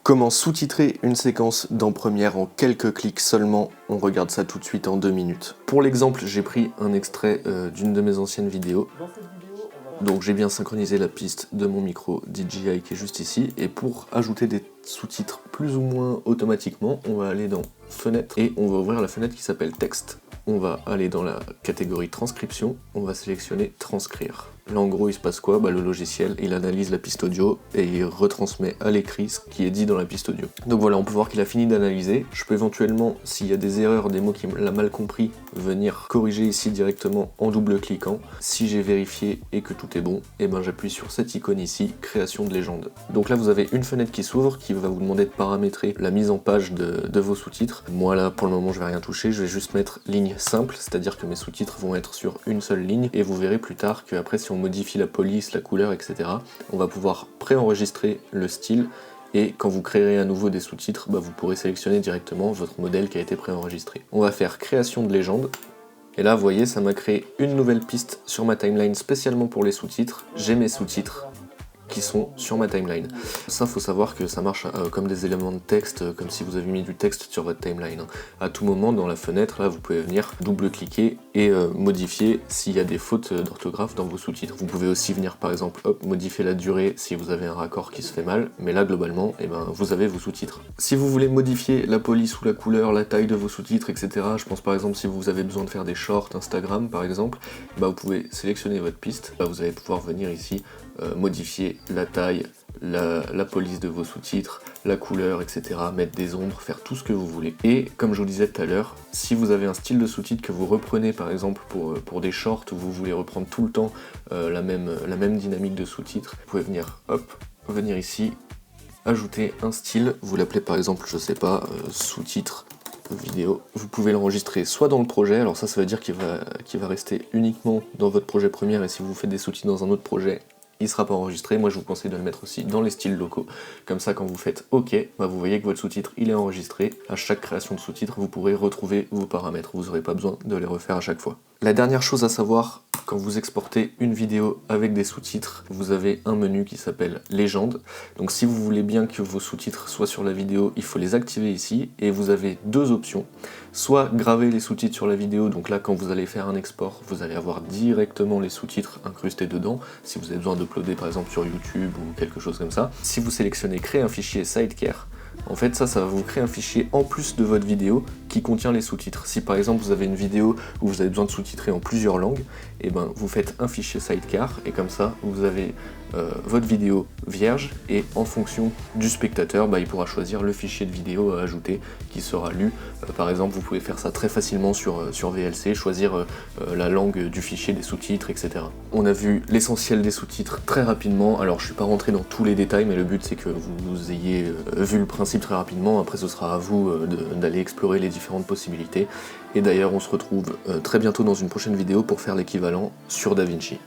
Comment sous-titrer une séquence dans Premiere en quelques clics seulement? On regarde ça tout de suite en 2 minutes. Pour l'exemple, j'ai pris un extrait d'une de mes anciennes vidéos. Donc j'ai bien synchronisé la piste de mon micro DJI qui est juste ici. Et pour ajouter des sous-titres plus ou moins automatiquement, on va aller dans Fenêtre et on va ouvrir la fenêtre qui s'appelle Texte. On va aller dans la catégorie transcription, on va sélectionner transcrire. Là en gros il se passe quoi? Le logiciel il analyse la piste audio et il retransmet à l'écrit ce qui est dit dans la piste audio. Donc voilà, on peut voir qu'il a fini d'analyser. Je peux éventuellement, s'il y a des erreurs, des mots qu'il a mal compris, venir corriger ici directement en double-cliquant. Si j'ai vérifié et que tout est bon, et j'appuie sur cette icône ici, création de légende. Donc là vous avez une fenêtre qui s'ouvre qui va vous demander de paramétrer la mise en page de vos sous-titres. Moi là pour le moment je vais rien toucher, je vais juste mettre ligne simple, c'est-à-dire que mes sous-titres vont être sur une seule ligne et vous verrez plus tard qu'après si on modifie la police, la couleur, etc., on va pouvoir préenregistrer le style et quand vous créerez à nouveau des sous-titres, vous pourrez sélectionner directement votre modèle qui a été préenregistré. On va faire création de légende. Et là, vous voyez, ça m'a créé une nouvelle piste sur ma timeline spécialement pour les sous-titres. J'ai mes sous-titres qui sont sur ma timeline. Ça, faut savoir que ça marche comme des éléments de texte, comme si vous avez mis du texte sur votre timeline. À tout moment, dans la fenêtre, là, vous pouvez venir double-cliquer et modifier s'il y a des fautes d'orthographe dans vos sous-titres. Vous pouvez aussi venir, par exemple, modifier la durée si vous avez un raccord qui se fait mal, mais là, globalement, vous avez vos sous-titres. Si vous voulez modifier la police ou la couleur, la taille de vos sous-titres, etc., je pense par exemple si vous avez besoin de faire des shorts Instagram, par exemple, vous pouvez sélectionner votre piste, vous allez pouvoir venir ici modifier la taille, la police de vos sous-titres, la couleur, etc., mettre des ombres, faire tout ce que vous voulez. Et comme je vous disais tout à l'heure, si vous avez un style de sous-titres que vous reprenez par exemple pour des shorts où vous voulez reprendre tout le temps la même dynamique de sous-titres, vous pouvez venir ici, ajouter un style, vous l'appelez par exemple, je sais pas, sous-titres vidéo. Vous pouvez l'enregistrer soit dans le projet, alors ça veut dire qu'il va rester uniquement dans votre projet Premiere et si vous faites des sous-titres dans un autre projet, il ne sera pas enregistré. Moi je vous conseille de le mettre aussi dans les styles locaux, comme ça quand vous faites OK, vous voyez que votre sous-titre il est enregistré. À chaque création de sous-titre vous pourrez retrouver vos paramètres, vous n'aurez pas besoin de les refaire à chaque fois. La dernière chose à savoir, quand vous exportez une vidéo avec des sous-titres, vous avez un menu qui s'appelle Légende. Donc si vous voulez bien que vos sous-titres soient sur la vidéo, il faut les activer ici et vous avez deux options. Soit graver les sous-titres sur la vidéo, donc là quand vous allez faire un export, vous allez avoir directement les sous-titres incrustés dedans, si vous avez besoin d'uploader par exemple sur YouTube ou quelque chose comme ça. Si vous sélectionnez créer un fichier Sidecar, en fait ça va vous créer un fichier en plus de votre vidéo qui contient les sous-titres. Si par exemple vous avez une vidéo où vous avez besoin de sous-titrer en plusieurs langues, vous faites un fichier Sidecar et comme ça vous avez votre vidéo vierge et en fonction du spectateur, il pourra choisir le fichier de vidéo à ajouter qui sera lu. Par exemple, vous pouvez faire ça très facilement sur VLC, choisir la langue du fichier des sous-titres, etc. On a vu l'essentiel des sous-titres très rapidement, alors je suis pas rentré dans tous les détails, mais le but c'est que vous ayez vu le principe très rapidement, après ce sera à vous d'aller explorer les différentes possibilités. Et d'ailleurs, on se retrouve très bientôt dans une prochaine vidéo pour faire l'équivalent sur DaVinci.